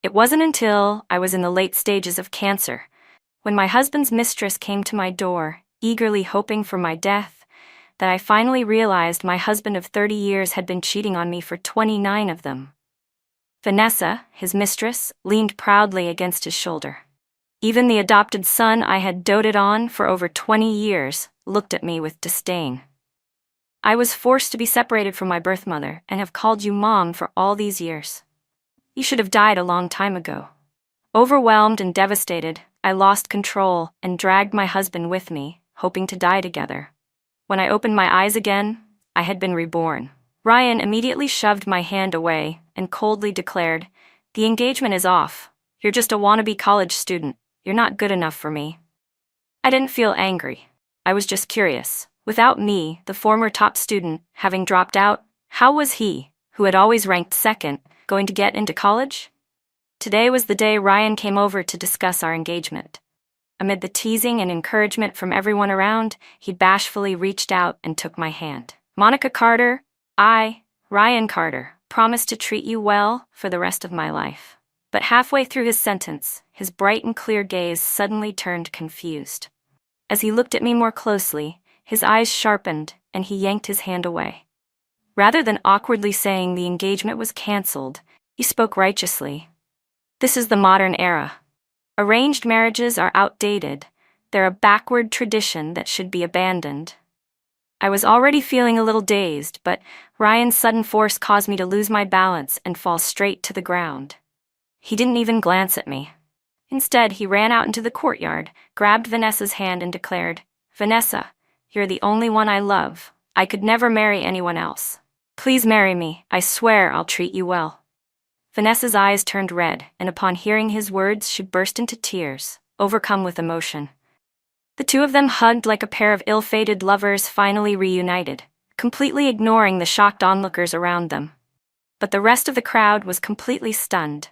It wasn't until I was in the late stages of cancer, when my husband's mistress came to my door, eagerly hoping for my death, that I finally realized my husband of 30 years had been cheating on me for 29 of them. Vanessa, his mistress, leaned proudly against his shoulder. Even the adopted son I had doted on for over 20 years looked at me with disdain. I was forced to be separated from my birth mother and have called you Mom for all these years. You should have died a long time ago. Overwhelmed and devastated, I lost control and dragged my husband with me, hoping to die together. When I opened my eyes again, I had been reborn. Ryan immediately shoved my hand away and coldly declared, "The engagement is off. You're just a wannabe college student. You're not good enough for me." I didn't feel angry. I was just curious. Without me, the former top student, having dropped out, how was he, who had always ranked second, going to get into college? Today was the day Ryan came over to discuss our engagement. Amid the teasing and encouragement from everyone around, he bashfully reached out and took my hand. "Monica Carter, I, Ryan Carter, promise to treat you well for the rest of my life." But halfway through his sentence, his bright and clear gaze suddenly turned confused. As he looked at me more closely, his eyes sharpened and he yanked his hand away. Rather than awkwardly saying the engagement was canceled, he spoke righteously. "This is the modern era. Arranged marriages are outdated. They're a backward tradition that should be abandoned." I was already feeling a little dazed, but Ryan's sudden force caused me to lose my balance and fall straight to the ground. He didn't even glance at me. Instead, he ran out into the courtyard, grabbed Vanessa's hand and declared, "Vanessa, you're the only one I love. I could never marry anyone else. Please marry me. I swear I'll treat you well." Vanessa's eyes turned red, and upon hearing his words she burst into tears, overcome with emotion. The two of them hugged like a pair of ill-fated lovers finally reunited, completely ignoring the shocked onlookers around them. But the rest of the crowd was completely stunned.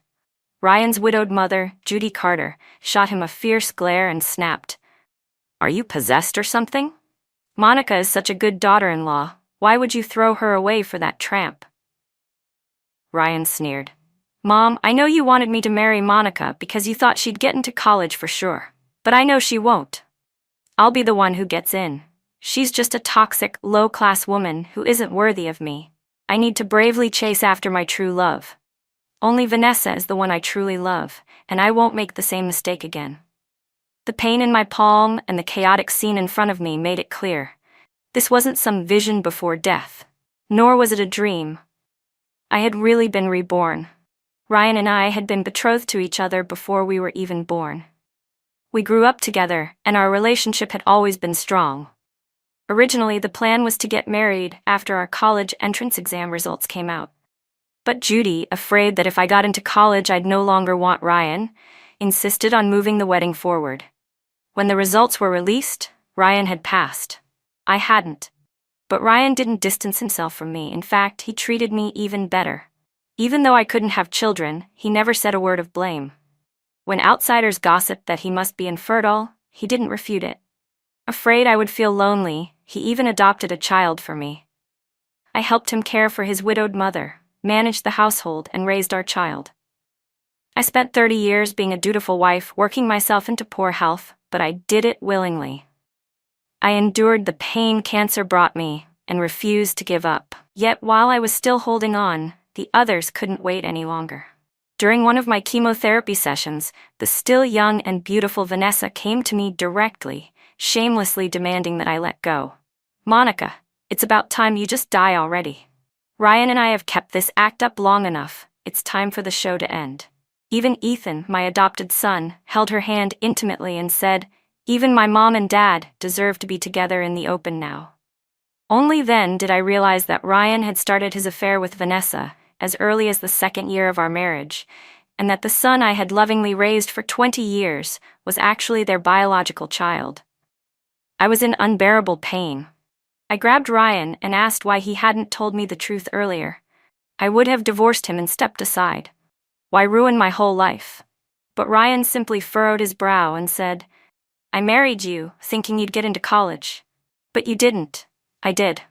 Ryan's widowed mother, Judy Carter, shot him a fierce glare and snapped, "Are you possessed or something? Monica is such a good daughter-in-law. Why would you throw her away for that tramp?" Ryan sneered. "Mom, I know you wanted me to marry Monica because you thought she'd get into college for sure. But I know she won't. I'll be the one who gets in. She's just a toxic, low-class woman who isn't worthy of me. I need to bravely chase after my true love. Only Vanessa is the one I truly love, and I won't make the same mistake again." The pain in my palm and the chaotic scene in front of me made it clear. This wasn't some vision before death, nor was it a dream. I had really been reborn. Ryan and I had been betrothed to each other before we were even born. We grew up together, and our relationship had always been strong. Originally, the plan was to get married after our college entrance exam results came out. But Judy, afraid that if I got into college I'd no longer want Ryan, insisted on moving the wedding forward. When the results were released, Ryan had passed. I hadn't. But Ryan didn't distance himself from me. In fact, he treated me even better. Even though I couldn't have children, he never said a word of blame. When outsiders gossiped that he must be infertile, he didn't refute it. Afraid I would feel lonely, he even adopted a child for me. I helped him care for his widowed mother, managed the household, and raised our child. I spent 30 years being a dutiful wife, working myself into poor health, but I did it willingly. I endured the pain cancer brought me and refused to give up. Yet while I was still holding on, the others couldn't wait any longer. During one of my chemotherapy sessions, the still young and beautiful Vanessa came to me directly, shamelessly demanding that I let go. "Monica, it's about time you just die already. Ryan and I have kept this act up long enough. It's time for the show to end." Even Ethan, my adopted son, held her hand intimately and said, "Even my mom and dad deserve to be together in the open now." Only then did I realize that Ryan had started his affair with Vanessa as early as the second year of our marriage, and that the son I had lovingly raised for 20 years was actually their biological child. I was in unbearable pain. I grabbed Ryan and asked why he hadn't told me the truth earlier. I would have divorced him and stepped aside. Why ruin my whole life? But Ryan simply furrowed his brow and said, "I married you thinking you'd get into college. But you didn't." I did.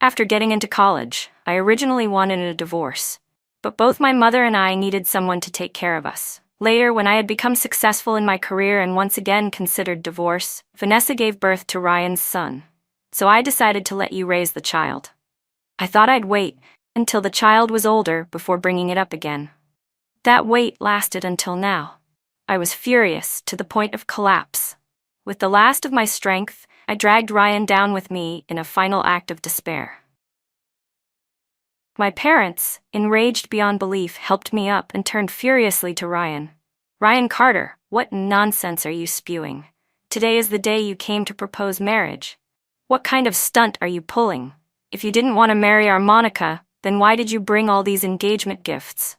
After getting into college, I originally wanted a divorce. but both my mother and I needed someone to take care of us. Later, when I had become successful in my career and once again considered divorce, Vanessa gave birth to Ryan's son. So I decided to let you raise the child. I thought I'd wait until the child was older before bringing it up again. That wait lasted until now. I was furious to the point of collapse. With the last of my strength, I dragged Ryan down with me in a final act of despair. My parents, enraged beyond belief, helped me up and turned furiously to Ryan. "Ryan Carter, what nonsense are you spewing? Today is the day you came to propose marriage. What kind of stunt are you pulling? If you didn't want to marry our Monica, then why did you bring all these engagement gifts?"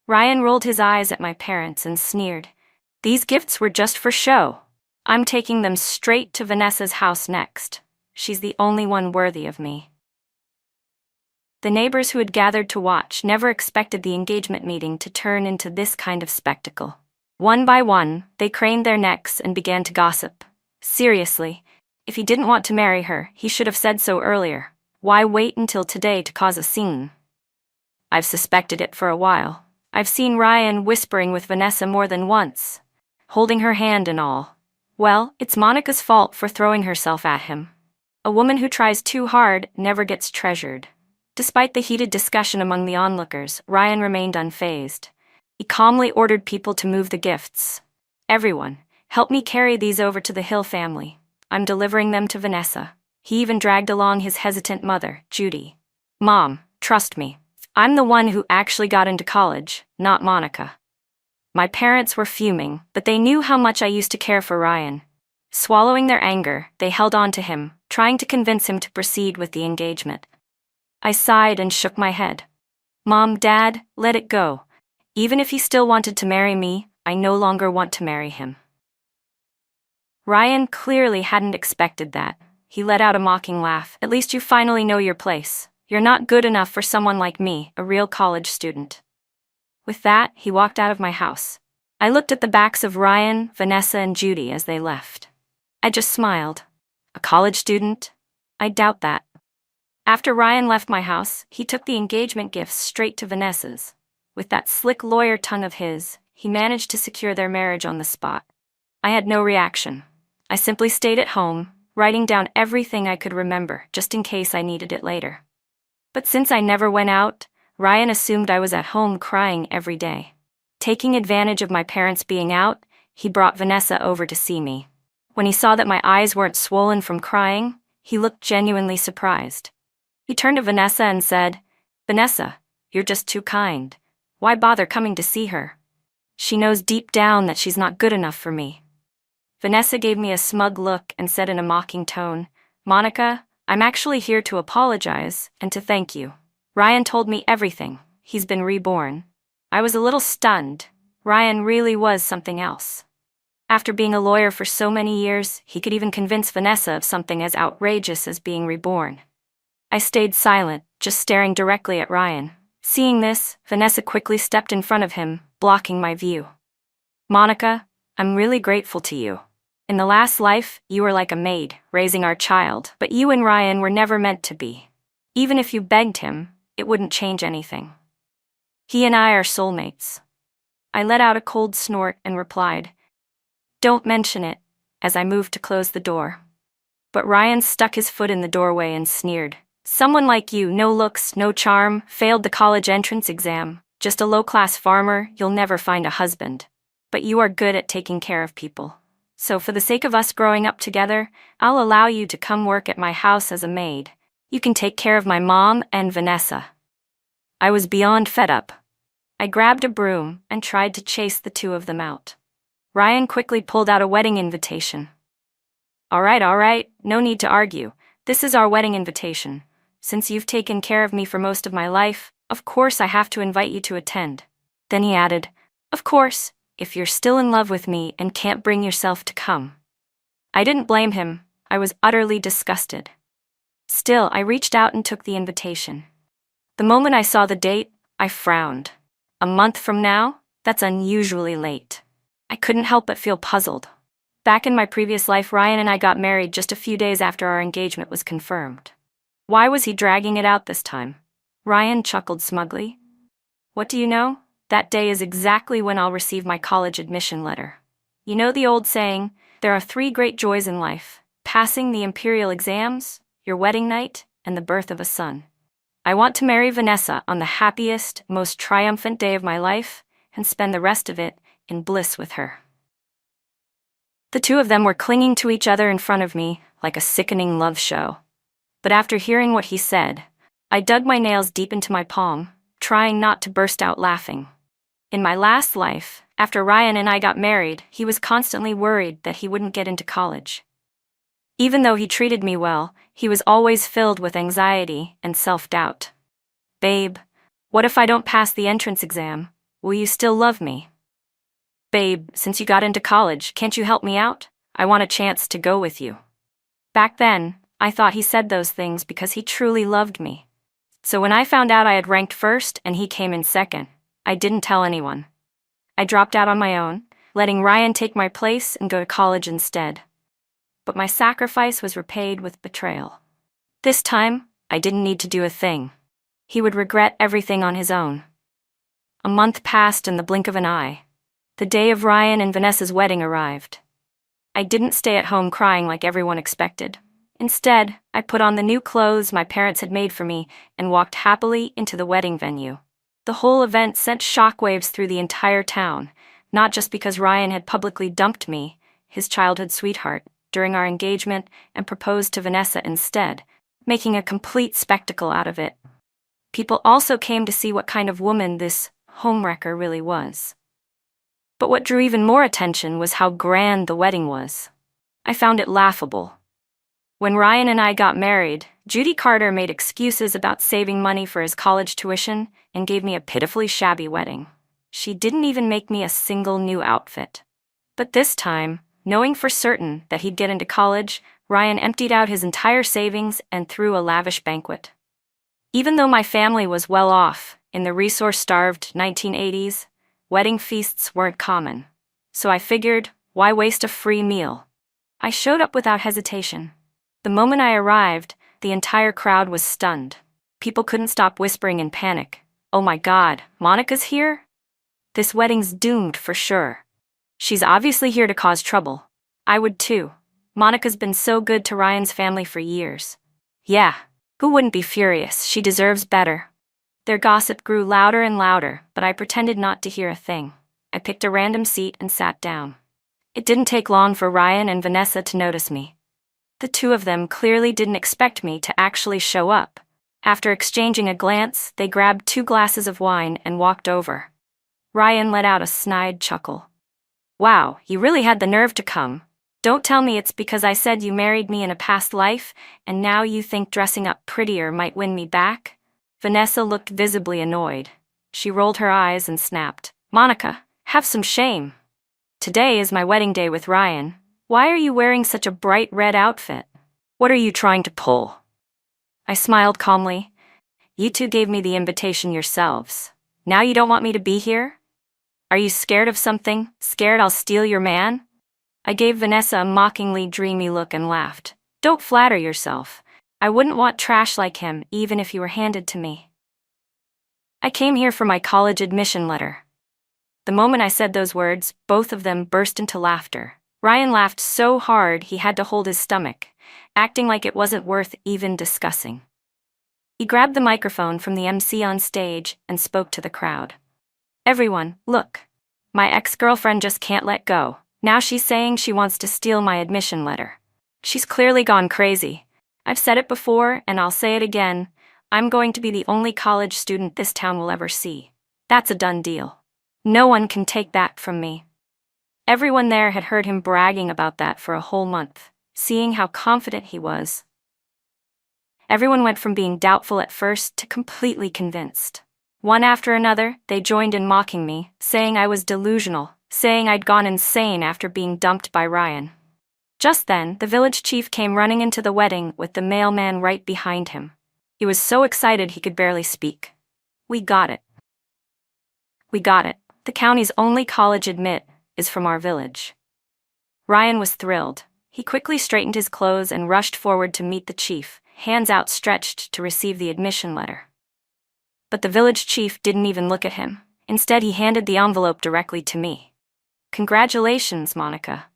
Ryan rolled his eyes at my parents and sneered. "These gifts were just for show. I'm taking them straight to Vanessa's house next. She's the only one worthy of me." The neighbors who had gathered to watch never expected the engagement meeting to turn into this kind of spectacle. One by one, they craned their necks and began to gossip. Seriously, if he didn't want to marry her, he should have said so earlier. Why wait until today to cause a scene? I've suspected it for a while. I've seen Ryan whispering with Vanessa more than once, holding her hand and all. Well, it's Monica's fault for throwing herself at him. A woman who tries too hard never gets treasured. Despite the heated discussion among the onlookers, Ryan remained unfazed. He calmly ordered people to move the gifts. "Everyone, help me carry these over to the Hill family. I'm delivering them to Vanessa." He even dragged along his hesitant mother, Judy. "Mom, trust me. I'm the one who actually got into college, not Monica." My parents were fuming, but they knew how much I used to care for Ryan. Swallowing their anger, they held on to him, trying to convince him to proceed with the engagement. I sighed and shook my head. "Mom, Dad, let it go. Even if he still wanted to marry me, I no longer want to marry him." Ryan clearly hadn't expected that. He let out a mocking laugh. "At least you finally know your place. You're not good enough for someone like me, a real college student." With that, he walked out of my house. I looked at the backs of Ryan, Vanessa, and Judy as they left. I just smiled. A college student? I doubt that. After Ryan left my house, he took the engagement gifts straight to Vanessa's. With that slick lawyer tongue of his, he managed to secure their marriage on the spot. I had no reaction. I simply stayed at home, writing down everything I could remember, just in case I needed it later. But since I never went out, Ryan assumed I was at home crying every day. Taking advantage of my parents being out, he brought Vanessa over to see me. When he saw that my eyes weren't swollen from crying, he looked genuinely surprised. He turned to Vanessa and said, "Vanessa, you're just too kind. Why bother coming to see her? She knows deep down that she's not good enough for me." Vanessa gave me a smug look and said in a mocking tone, "Monica, I'm actually here to apologize and to thank you. Ryan told me everything. He's been reborn." I was a little stunned. Ryan really was something else. After being a lawyer for so many years, he could even convince Vanessa of something as outrageous as being reborn. I stayed silent, just staring directly at Ryan. Seeing this, Vanessa quickly stepped in front of him, blocking my view. "Monica, I'm really grateful to you. In the last life, you were like a maid, raising our child, but you and Ryan were never meant to be. Even if you begged him, it wouldn't change anything. He and I are soulmates." I let out a cold snort and replied, "Don't mention it," as I moved to close the door. But Ryan stuck his foot in the doorway and sneered. "Someone like you, no looks, no charm, failed the college entrance exam, just a low-class farmer, you'll never find a husband. But you are good at taking care of people. So for the sake of us growing up together, I'll allow you to come work at my house as a maid. You can take care of my mom and Vanessa." I was beyond fed up. I grabbed a broom and tried to chase the two of them out. Ryan quickly pulled out a wedding invitation. All right, no need to argue. This is our wedding invitation. Since you've taken care of me for most of my life, of course I have to invite you to attend." Then he added, "Of course, if you're still in love with me and can't bring yourself to come." I didn't blame him. I was utterly disgusted. Still, I reached out and took the invitation. The moment I saw the date, I frowned. A month from now? That's unusually late. I couldn't help but feel puzzled. Back in my previous life, Ryan and I got married just a few days after our engagement was confirmed. Why was he dragging it out this time? Ryan chuckled smugly. What do you know? That day is exactly when I'll receive my college admission letter. You know the old saying, there are three great joys in life: passing the imperial exams, your wedding night, and the birth of a son. I want to marry Vanessa on the happiest, most triumphant day of my life, and spend the rest of it in bliss with her. The two of them were clinging to each other in front of me like a sickening love show. But after hearing what he said, I dug my nails deep into my palm, trying not to burst out laughing. In my last life, after Ryan and I got married, he was constantly worried that he wouldn't get into college. Even though he treated me well, he was always filled with anxiety and self-doubt. Babe, what if I don't pass the entrance exam? Will you still love me? Babe, since you got into college, can't you help me out? I want a chance to go with you. Back then, I thought he said those things because he truly loved me. So when I found out I had ranked first and he came in second, I didn't tell anyone. I dropped out on my own, letting Ryan take my place and go to college instead. But my sacrifice was repaid with betrayal. This time, I didn't need to do a thing. He would regret everything on his own. A month passed in the blink of an eye. The day of Ryan and Vanessa's wedding arrived. I didn't stay at home crying like everyone expected. Instead, I put on the new clothes my parents had made for me and walked happily into the wedding venue. The whole event sent shockwaves through the entire town, not just because Ryan had publicly dumped me, his childhood sweetheart, during our engagement and proposed to Vanessa instead, making a complete spectacle out of it. People also came to see what kind of woman this homewrecker really was. But what drew even more attention was how grand the wedding was. I found it laughable. When Ryan and I got married, Judy Carter made excuses about saving money for his college tuition and gave me a pitifully shabby wedding. She didn't even make me a single new outfit. But this time, knowing for certain that he'd get into college, Ryan emptied out his entire savings and threw a lavish banquet. Even though my family was well off, in the resource-starved 1980s, wedding feasts weren't common. So I figured, why waste a free meal? I showed up without hesitation. The moment I arrived, the entire crowd was stunned. People couldn't stop whispering in panic. Oh my God, Monica's here? This wedding's doomed for sure. She's obviously here to cause trouble. I would too. Monica's been so good to Ryan's family for years. Yeah, who wouldn't be furious? She deserves better. Their gossip grew louder and louder, but I pretended not to hear a thing. I picked a random seat and sat down. It didn't take long for Ryan and Vanessa to notice me. The two of them clearly didn't expect me to actually show up. After exchanging a glance, they grabbed 2 glasses of wine and walked over. Ryan let out a snide chuckle. Wow, you really had the nerve to come. Don't tell me it's because I said you married me in a past life, and now you think dressing up prettier might win me back? Vanessa looked visibly annoyed. She rolled her eyes and snapped. Monica, have some shame. Today is my wedding day with Ryan. Why are you wearing such a bright red outfit? What are you trying to pull? I smiled calmly. You two gave me the invitation yourselves. Now you don't want me to be here? Are you scared of something? Scared I'll steal your man? I gave Vanessa a mockingly dreamy look and laughed. Don't flatter yourself. I wouldn't want trash like him, even if he were handed to me. I came here for my college admission letter. The moment I said those words, both of them burst into laughter. Ryan laughed so hard he had to hold his stomach, acting like it wasn't worth even discussing. He grabbed the microphone from the MC on stage and spoke to the crowd. Everyone, look. My ex-girlfriend just can't let go. Now she's saying she wants to steal my admission letter. She's clearly gone crazy. I've said it before, and I'll say it again. I'm going to be the only college student this town will ever see. That's a done deal. No one can take that from me. Everyone there had heard him bragging about that for a whole month, seeing how confident he was. Everyone went from being doubtful at first to completely convinced. One after another, they joined in mocking me, saying I was delusional, saying I'd gone insane after being dumped by Ryan. Just then, the village chief came running into the wedding with the mailman right behind him. He was so excited he could barely speak. We got it. We got it. The county's only college admit is from our village. Ryan was thrilled. He quickly straightened his clothes and rushed forward to meet the chief, hands outstretched to receive the admission letter. But the village chief didn't even look at him. Instead, he handed the envelope directly to me. "Congratulations, Monica."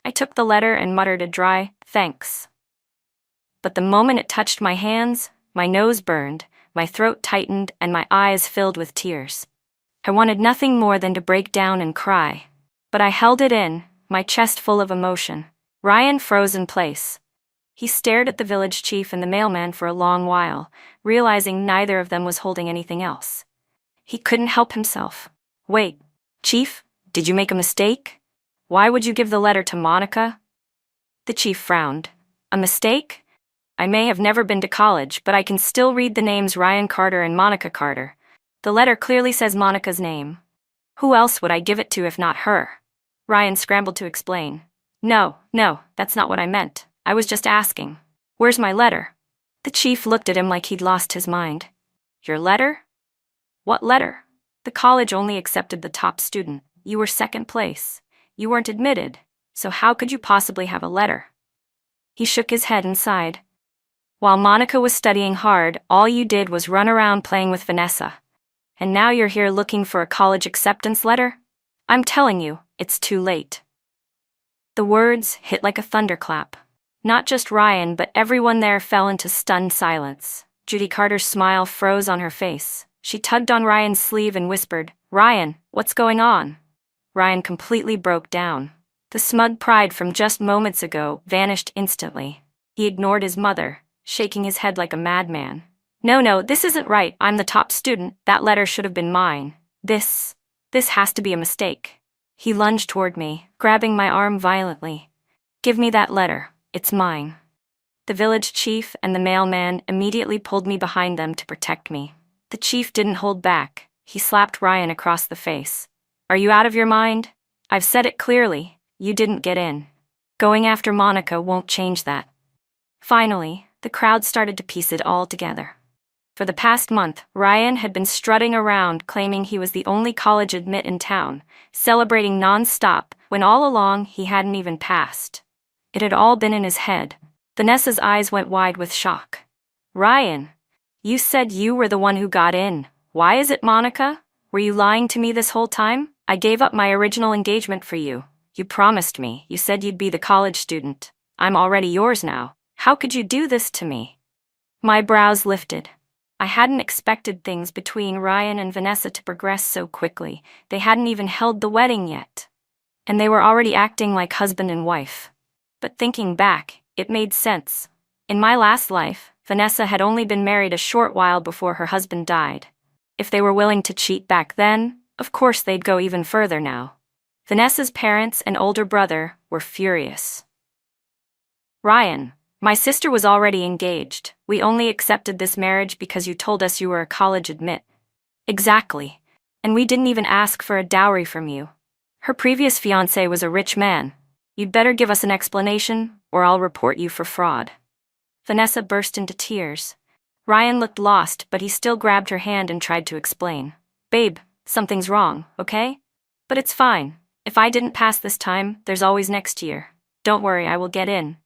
I took the letter and muttered a dry, "Thanks." But the moment it touched my hands, my nose burned, my throat tightened, and my eyes filled with tears. I wanted nothing more than to break down and cry. But I held it in, my chest full of emotion. Ryan froze in place. He stared at the village chief and the mailman for a long while, realizing neither of them was holding anything else. He couldn't help himself. "Wait, Chief, did you make a mistake? Why would you give the letter to Monica?" The chief frowned. "A mistake? I may have never been to college, but I can still read the names Ryan Carter and Monica Carter. The letter clearly says Monica's name. Who else would I give it to if not her?" Ryan scrambled to explain. No, that's not what I meant. I was just asking. Where's my letter?" The chief looked at him like he'd lost his mind. "Your letter? What letter? The college only accepted the top student. You were second place. You weren't admitted, so how could you possibly have a letter?" He shook his head and sighed. "While Monica was studying hard, all you did was run around playing with Vanessa. And now you're here looking for a college acceptance letter? I'm telling you, it's too late." The words hit like a thunderclap. Not just Ryan, but everyone there fell into stunned silence. Judy Carter's smile froze on her face. She tugged on Ryan's sleeve and whispered, "Ryan, what's going on?" Ryan completely broke down. The smug pride from just moments ago vanished instantly. He ignored his mother, shaking his head like a madman. No, this isn't right. I'm the top student. That letter should have been mine. This has to be a mistake." He lunged toward me, grabbing my arm violently. "Give me that letter. It's mine." The village chief and the mailman immediately pulled me behind them to protect me. The chief didn't hold back. He slapped Ryan across the face. "Are you out of your mind? I've said it clearly. You didn't get in. Going after Monica won't change that." Finally, the crowd started to piece it all together. For the past month, Ryan had been strutting around claiming he was the only college admit in town, celebrating non-stop when all along he hadn't even passed. It had all been in his head. Vanessa's eyes went wide with shock. "Ryan, you said you were the one who got in. Why is it Monica? Were you lying to me this whole time? I gave up my original engagement for you. You promised me. You said you'd be the college student. I'm already yours now. How could you do this to me?" My brows lifted. I hadn't expected things between Ryan and Vanessa to progress so quickly. They hadn't even held the wedding yet. And they were already acting like husband and wife. But thinking back, it made sense. In my last life, Vanessa had only been married a short while before her husband died. If they were willing to cheat back then, of course they'd go even further now. Vanessa's parents and older brother were furious. "Ryan, my sister was already engaged. We only accepted this marriage because you told us you were a college admit." "Exactly. And we didn't even ask for a dowry from you. Her previous fiancé was a rich man. You'd better give us an explanation, or I'll report you for fraud." Vanessa burst into tears. Ryan looked lost, but he still grabbed her hand and tried to explain. "Babe, something's wrong, okay? But it's fine. If I didn't pass this time, there's always next year. Don't worry, I will get in.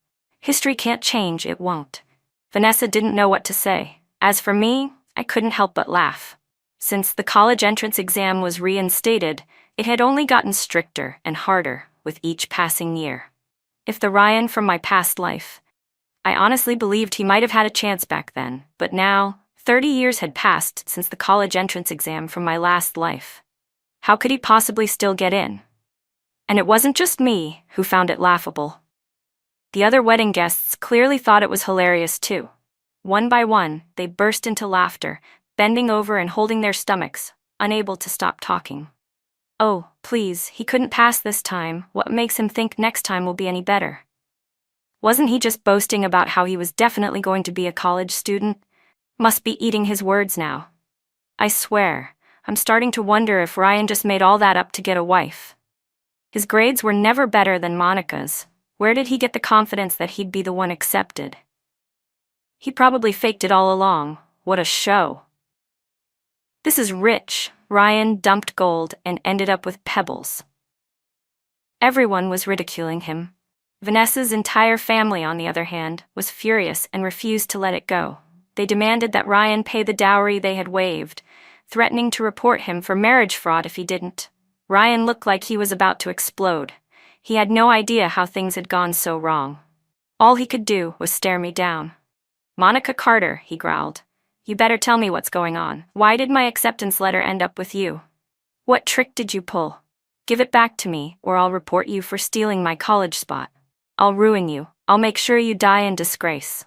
History can't change, it won't." Vanessa didn't know what to say. As for me, I couldn't help but laugh. Since the college entrance exam was reinstated, it had only gotten stricter and harder with each passing year. If the Ryan from my past life, I honestly believed he might have had a chance back then, but now, 30 years had passed since the college entrance exam from my last life. How could he possibly still get in? And it wasn't just me who found it laughable. The other wedding guests clearly thought it was hilarious too. One by one, they burst into laughter, bending over and holding their stomachs, unable to stop talking. "Oh, please, he couldn't pass this time. What makes him think next time will be any better? Wasn't he just boasting about how he was definitely going to be a college student? Must be eating his words now. I swear, I'm starting to wonder if Ryan just made all that up to get a wife. His grades were never better than Monica's. Where did he get the confidence that he'd be the one accepted? He probably faked it all along. What a show. This is rich. Ryan dumped gold and ended up with pebbles." Everyone was ridiculing him. Vanessa's entire family, on the other hand, was furious and refused to let it go. They demanded that Ryan pay the dowry they had waived, threatening to report him for marriage fraud if he didn't. Ryan looked like he was about to explode. He had no idea how things had gone so wrong. All he could do was stare me down. "Monica Carter," he growled. "You better tell me what's going on. Why did my acceptance letter end up with you? What trick did you pull? Give it back to me, or I'll report you for stealing my college spot. I'll ruin you. I'll make sure you die in disgrace."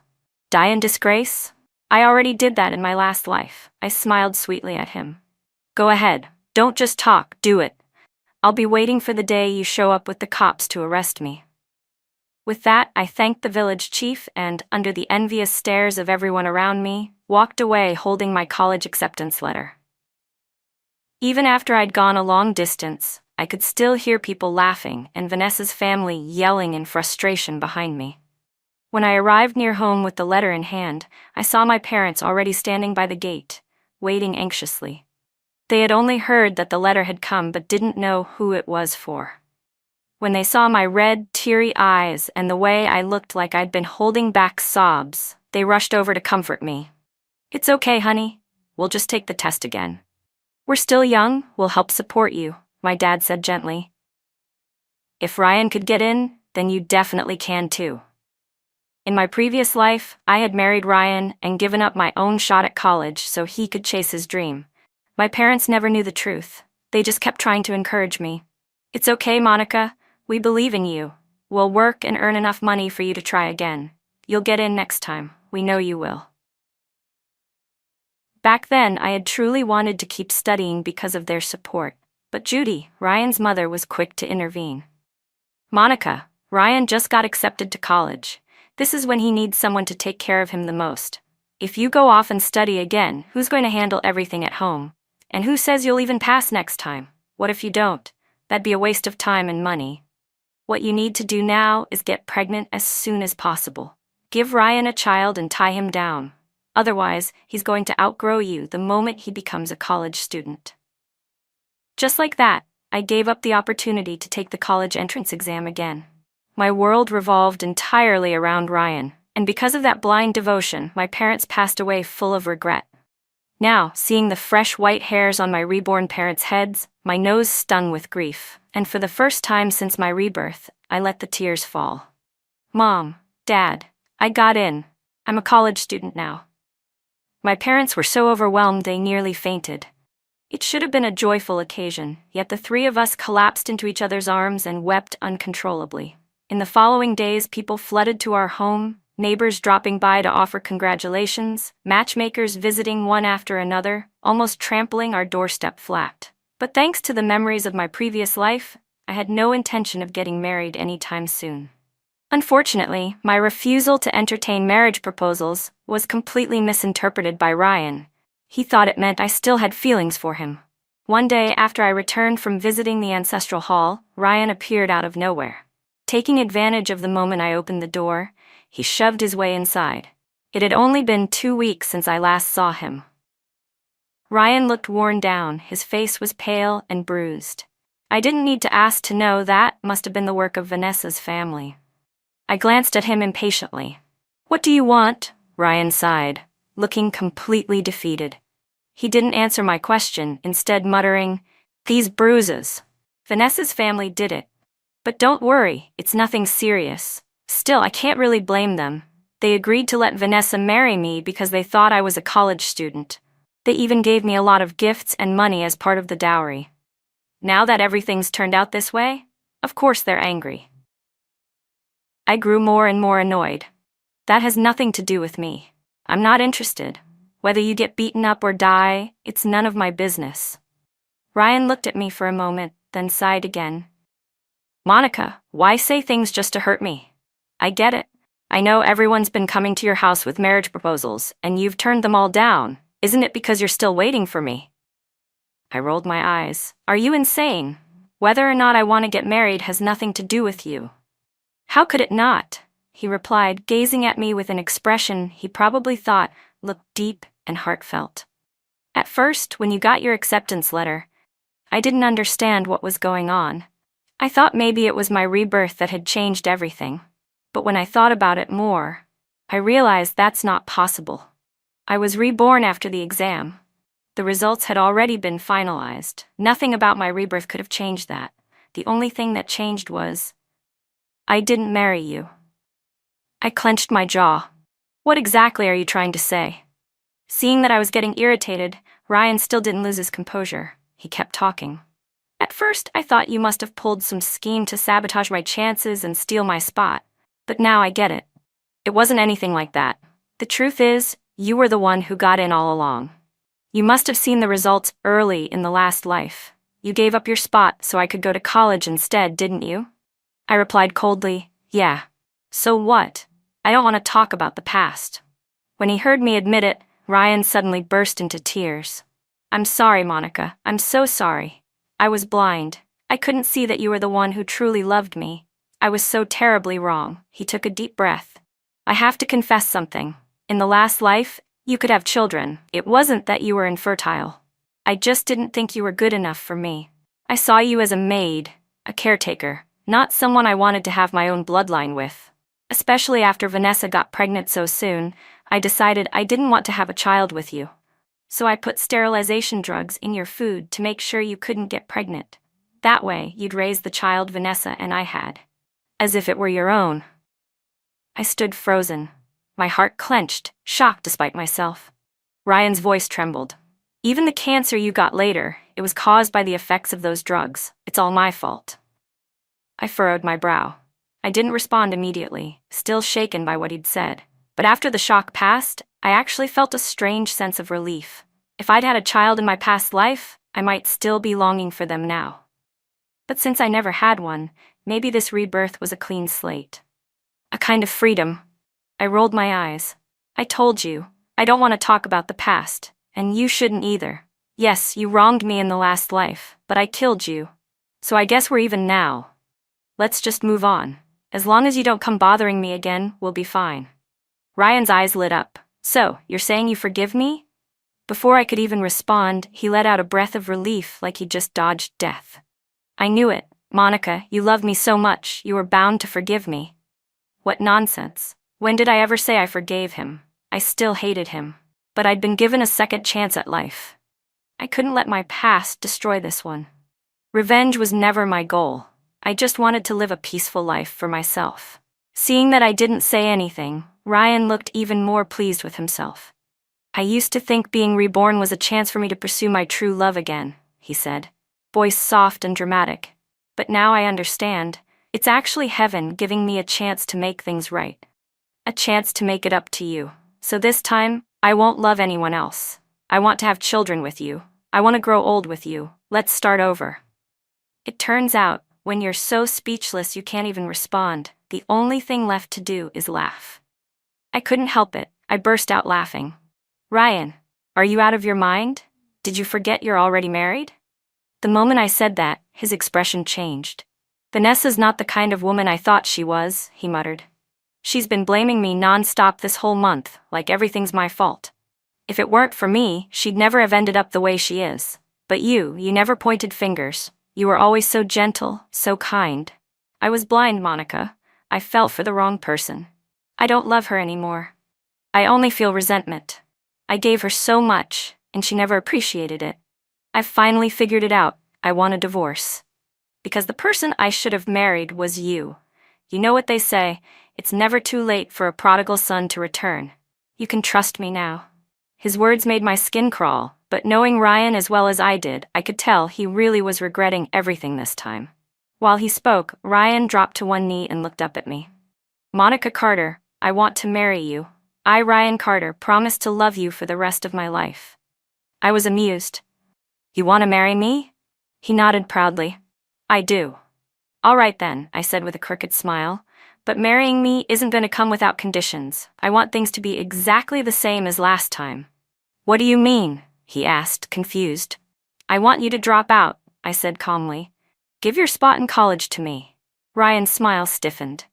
Die in disgrace? I already did that in my last life. I smiled sweetly at him. "Go ahead. Don't just talk, do it. I'll be waiting for the day you show up with the cops to arrest me." With that, I thanked the village chief and, under the envious stares of everyone around me, walked away holding my college acceptance letter. Even after I'd gone a long distance, I could still hear people laughing and Vanessa's family yelling in frustration behind me. When I arrived near home with the letter in hand, I saw my parents already standing by the gate, waiting anxiously. They had only heard that the letter had come but didn't know who it was for. When they saw my red, teary eyes and the way I looked like I'd been holding back sobs, they rushed over to comfort me. "It's okay, honey. We'll just take the test again. We're still young, we'll help support you," my dad said gently. "If Ryan could get in, then you definitely can too." In my previous life, I had married Ryan and given up my own shot at college so he could chase his dream. My parents never knew the truth. They just kept trying to encourage me. "It's okay, Monica. We believe in you. We'll work and earn enough money for you to try again. You'll get in next time. We know you will." Back then, I had truly wanted to keep studying because of their support, but Judy, Ryan's mother, was quick to intervene. "Monica, Ryan just got accepted to college. This is when he needs someone to take care of him the most. If you go off and study again, who's going to handle everything at home? And who says you'll even pass next time? What if you don't? That'd be a waste of time and money. What you need to do now is get pregnant as soon as possible. Give Ryan a child and tie him down. Otherwise, he's going to outgrow you the moment he becomes a college student." Just like that, I gave up the opportunity to take the college entrance exam again. My world revolved entirely around Ryan, and because of that blind devotion, my parents passed away full of regret. Now, seeing the fresh white hairs on my reborn parents' heads, my nose stung with grief, and for the first time since my rebirth, I let the tears fall. "Mom, Dad, I got in. I'm a college student now." My parents were so overwhelmed they nearly fainted. It should have been a joyful occasion, yet the three of us collapsed into each other's arms and wept uncontrollably. In the following days, people flooded to our home, neighbors dropping by to offer congratulations, matchmakers visiting one after another, almost trampling our doorstep flat. But thanks to the memories of my previous life, I had no intention of getting married anytime soon. Unfortunately, my refusal to entertain marriage proposals was completely misinterpreted by Ryan. He thought it meant I still had feelings for him. One day after I returned from visiting the ancestral hall, Ryan appeared out of nowhere. Taking advantage of the moment I opened the door, he shoved his way inside. It had only been 2 weeks since I last saw him. Ryan looked worn down, his face was pale and bruised. I didn't need to ask to know that must have been the work of Vanessa's family. I glanced at him impatiently. "What do you want?" Ryan sighed, looking completely defeated. He didn't answer my question, instead muttering, "These bruises. Vanessa's family did it. But don't worry, it's nothing serious. Still, I can't really blame them. They agreed to let Vanessa marry me because they thought I was a college student. They even gave me a lot of gifts and money as part of the dowry. Now that everything's turned out this way, of course they're angry." I grew more and more annoyed. "That has nothing to do with me. I'm not interested. Whether you get beaten up or die, it's none of my business." Ryan looked at me for a moment, then sighed again. "Monica, why say things just to hurt me? I get it. I know everyone's been coming to your house with marriage proposals, and you've turned them all down. Isn't it because you're still waiting for me?" I rolled my eyes. "Are you insane? Whether or not I want to get married has nothing to do with you." "How could it not?" he replied, gazing at me with an expression he probably thought looked deep and heartfelt. "At first, when you got your acceptance letter, I didn't understand what was going on. I thought maybe it was my rebirth that had changed everything. But when I thought about it more, I realized that's not possible. I was reborn after the exam. The results had already been finalized. Nothing about my rebirth could have changed that. The only thing that changed was, I didn't marry you. I clenched my jaw. What exactly are you trying to say? Seeing that I was getting irritated, Ryan still didn't lose his composure. He kept talking. At first, I thought you must have pulled some scheme to sabotage my chances and steal my spot. But now I get it. It wasn't anything like that. The truth is, you were the one who got in all along. You must have seen the results early in the last life. You gave up your spot so I could go to college instead, didn't you? I replied coldly, yeah. So what? I don't want to talk about the past. When he heard me admit it, Ryan suddenly burst into tears. I'm sorry, Monica. I'm so sorry. I was blind. I couldn't see that you were the one who truly loved me. I was so terribly wrong. He took a deep breath. I have to confess something. In the last life, you could have children. It wasn't that you were infertile. I just didn't think you were good enough for me. I saw you as a maid, a caretaker, not someone I wanted to have my own bloodline with. Especially after Vanessa got pregnant so soon, I decided I didn't want to have a child with you. So I put sterilization drugs in your food to make sure you couldn't get pregnant. That way, you'd raise the child Vanessa and I had. As if it were your own. I stood frozen. My heart clenched, shocked despite myself. Ryan's voice trembled. Even the cancer you got later, it was caused by the effects of those drugs. It's all my fault. I furrowed my brow. I didn't respond immediately, still shaken by what he'd said. But after the shock passed, I actually felt a strange sense of relief. If I'd had a child in my past life, I might still be longing for them now. But since I never had one, maybe this rebirth was a clean slate. A kind of freedom. I rolled my eyes. I told you, I don't want to talk about the past, and you shouldn't either. Yes, you wronged me in the last life, but I killed you. So I guess we're even now. Let's just move on. As long as you don't come bothering me again, we'll be fine. Ryan's eyes lit up. So, you're saying you forgive me? Before I could even respond, he let out a breath of relief like he'd just dodged death. I knew it. Monica, you love me so much, you were bound to forgive me. What nonsense. When did I ever say I forgave him? I still hated him. But I'd been given a second chance at life. I couldn't let my past destroy this one. Revenge was never my goal. I just wanted to live a peaceful life for myself. Seeing that I didn't say anything, Ryan looked even more pleased with himself. I used to think being reborn was a chance for me to pursue my true love again, he said, voice soft and dramatic. But now I understand. It's actually heaven giving me a chance to make things right. A chance to make it up to you. So this time, I won't love anyone else. I want to have children with you. I want to grow old with you. Let's start over. It turns out, when you're so speechless you can't even respond, the only thing left to do is laugh. I couldn't help it. I burst out laughing. Ryan, are you out of your mind? Did you forget you're already married? The moment I said that, his expression changed. Vanessa's not the kind of woman I thought she was, he muttered. She's been blaming me non-stop this whole month, like everything's my fault. If it weren't for me, she'd never have ended up the way she is. But you never pointed fingers. You were always so gentle, so kind. I was blind, Monica. I fell for the wrong person. I don't love her anymore. I only feel resentment. I gave her so much, and she never appreciated it. I've finally figured it out. I want a divorce. Because the person I should have married was you. You know what they say, it's never too late for a prodigal son to return. You can trust me now. His words made my skin crawl, but knowing Ryan as well as I did, I could tell he really was regretting everything this time. While he spoke, Ryan dropped to one knee and looked up at me. Monica Carter, I want to marry you. I, Ryan Carter, promise to love you for the rest of my life. I was amused. You want to marry me? He nodded proudly. I do. All right then, I said with a crooked smile. But marrying me isn't going to come without conditions. I want things to be exactly the same as last time. What do you mean? He asked, confused. I want you to drop out, I said calmly. Give your spot in college to me. Ryan's smile stiffened.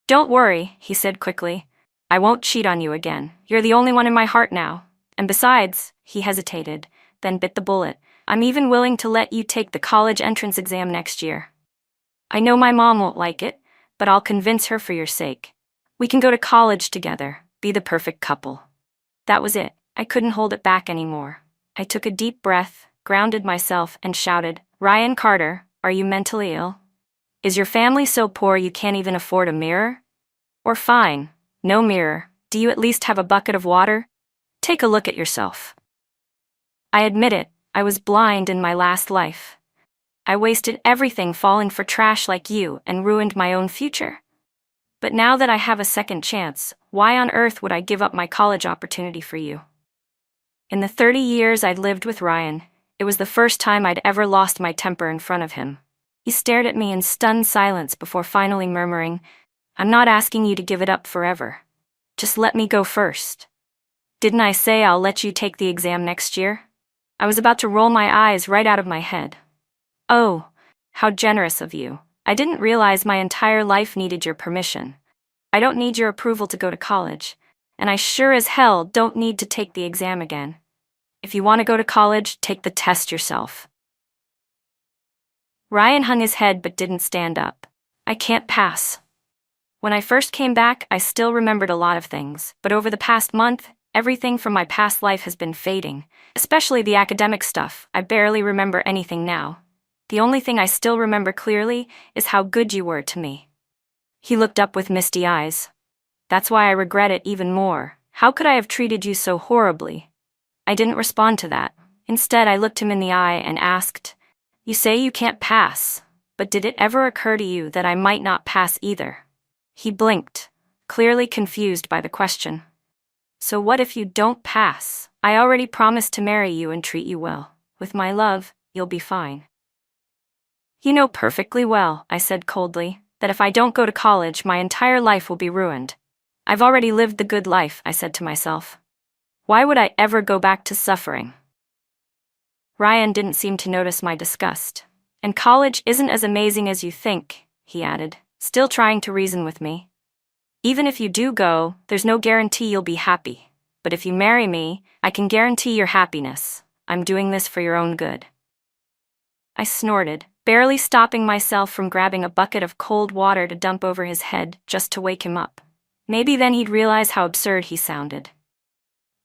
Don't worry, he said quickly. I won't cheat on you again. You're the only one in my heart now. And besides, he hesitated, then bit the bullet. I'm even willing to let you take the college entrance exam next year. I know my mom won't like it, but I'll convince her for your sake. We can go to college together, be the perfect couple. That was it. I couldn't hold it back anymore. I took a deep breath, grounded myself, and shouted, "Ryan Carter, are you mentally ill? Is your family so poor you can't even afford a mirror? Or fine, no mirror, do you at least have a bucket of water? Take a look at yourself." I admit it, I was blind in my last life. I wasted everything falling for trash like you and ruined my own future. But now that I have a second chance, why on earth would I give up my college opportunity for you? In the 30 years I'd lived with Ryan, it was the first time I'd ever lost my temper in front of him. He stared at me in stunned silence before finally murmuring, "I'm not asking you to give it up forever. Just let me go first. Didn't I say I'll let you take the exam next year?" I was about to roll my eyes right out of my head. "Oh, how generous of you. I didn't realize my entire life needed your permission. I don't need your approval to go to college, and I sure as hell don't need to take the exam again. If you want to go to college, take the test yourself." Ryan hung his head but didn't stand up. "I can't pass." When I first came back, I still remembered a lot of things, but over the past month, everything from my past life has been fading, especially the academic stuff. I barely remember anything now. The only thing I still remember clearly is how good you were to me." He looked up with misty eyes. "That's why I regret it even more. How could I have treated you so horribly?" I didn't respond to that. Instead, I looked him in the eye and asked, "You say you can't pass, but did it ever occur to you that I might not pass either?" He blinked, clearly confused by the question. "So what if you don't pass? I already promised to marry you and treat you well. With my love, you'll be fine." "You know perfectly well," I said coldly, "that if I don't go to college, my entire life will be ruined. I've already lived the good life," I said to myself. "Why would I ever go back to suffering?" Ryan didn't seem to notice my disgust. "And college isn't as amazing as you think," he added, still trying to reason with me. "Even if you do go, there's no guarantee you'll be happy. But if you marry me, I can guarantee your happiness. I'm doing this for your own good." I snorted, barely stopping myself from grabbing a bucket of cold water to dump over his head just to wake him up. Maybe then he'd realize how absurd he sounded.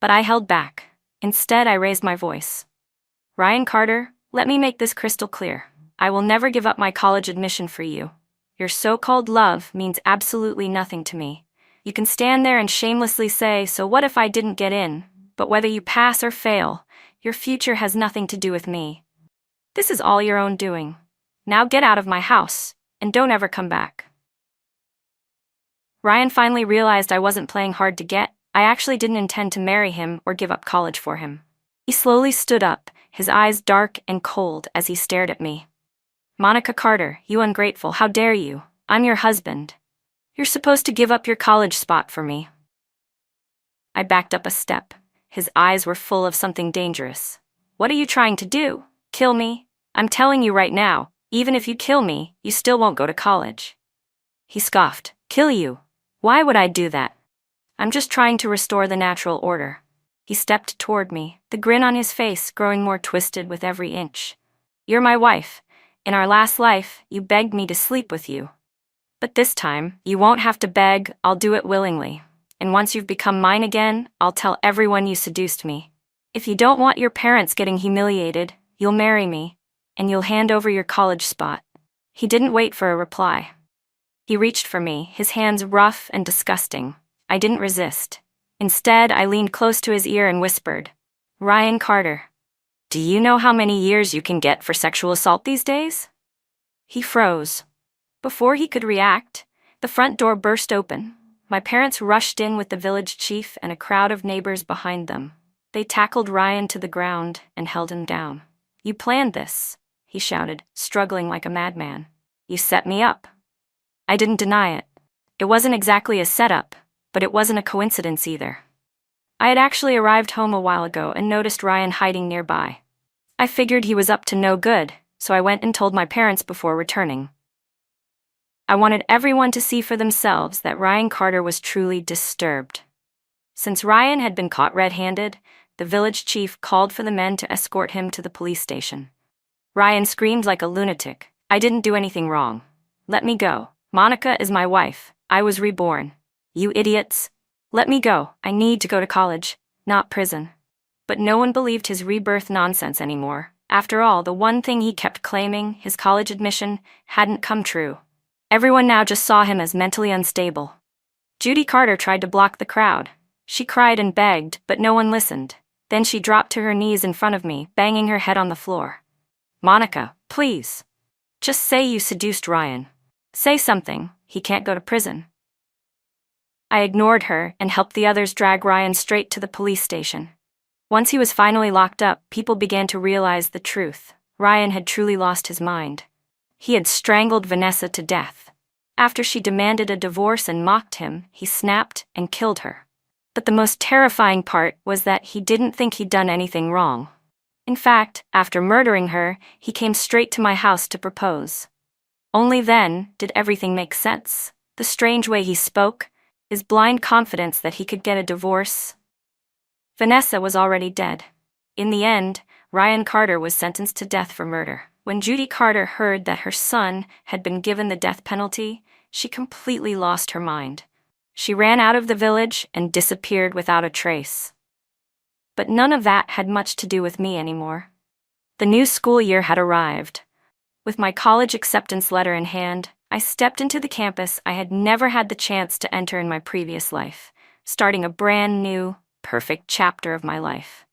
But I held back. Instead, I raised my voice. "Ryan Carter, let me make this crystal clear. I will never give up my college admission for you. Your so-called love means absolutely nothing to me. You can stand there and shamelessly say, 'So what if I didn't get in?' But whether you pass or fail, your future has nothing to do with me. This is all your own doing. Now get out of my house, and don't ever come back." Ryan finally realized I wasn't playing hard to get. I actually didn't intend to marry him or give up college for him. He slowly stood up, his eyes dark and cold as he stared at me. "Monica Carter, you ungrateful, how dare you? I'm your husband. You're supposed to give up your college spot for me." I backed up a step. His eyes were full of something dangerous. "What are you trying to do? Kill me? I'm telling you right now, even if you kill me, you still won't go to college." He scoffed. "Kill you? Why would I do that? I'm just trying to restore the natural order." He stepped toward me, the grin on his face growing more twisted with every inch. "You're my wife. In our last life, you begged me to sleep with you. But this time, you won't have to beg, I'll do it willingly. And once you've become mine again, I'll tell everyone you seduced me. If you don't want your parents getting humiliated, you'll marry me, and you'll hand over your college spot." He didn't wait for a reply. He reached for me, his hands rough and disgusting. I didn't resist. Instead, I leaned close to his ear and whispered, "Ryan Carter, do you know how many years you can get for sexual assault these days?" He froze. Before he could react, the front door burst open. My parents rushed in with the village chief and a crowd of neighbors behind them. They tackled Ryan to the ground and held him down. "You planned this," he shouted, struggling like a madman. "You set me up." I didn't deny it. It wasn't exactly a setup, but it wasn't a coincidence either. I had actually arrived home a while ago and noticed Ryan hiding nearby. I figured he was up to no good, so I went and told my parents before returning. I wanted everyone to see for themselves that Ryan Carter was truly disturbed. Since Ryan had been caught red-handed, the village chief called for the men to escort him to the police station. Ryan screamed like a lunatic. "I didn't do anything wrong. Let me go. Monica is my wife. I was reborn. You idiots. Let me go. I need to go to college, not prison." But no one believed his rebirth nonsense anymore. After all, the one thing he kept claiming, his college admission, hadn't come true. Everyone now just saw him as mentally unstable. Judy Carter tried to block the crowd. She cried and begged, but no one listened. Then she dropped to her knees in front of me, banging her head on the floor. "Monica, please. Just say you seduced Ryan. Say something, he can't go to prison." I ignored her and helped the others drag Ryan straight to the police station. Once he was finally locked up, people began to realize the truth. Ryan had truly lost his mind. He had strangled Vanessa to death. After she demanded a divorce and mocked him, he snapped and killed her. But the most terrifying part was that he didn't think he'd done anything wrong. In fact, after murdering her, he came straight to my house to propose. Only then did everything make sense. The strange way he spoke, his blind confidence that he could get a divorce. Vanessa was already dead. In the end, Ryan Carter was sentenced to death for murder. When Judy Carter heard that her son had been given the death penalty, she completely lost her mind. She ran out of the village and disappeared without a trace. But none of that had much to do with me anymore. The new school year had arrived. With my college acceptance letter in hand, I stepped into the campus I had never had the chance to enter in my previous life, starting a brand new, perfect chapter of my life.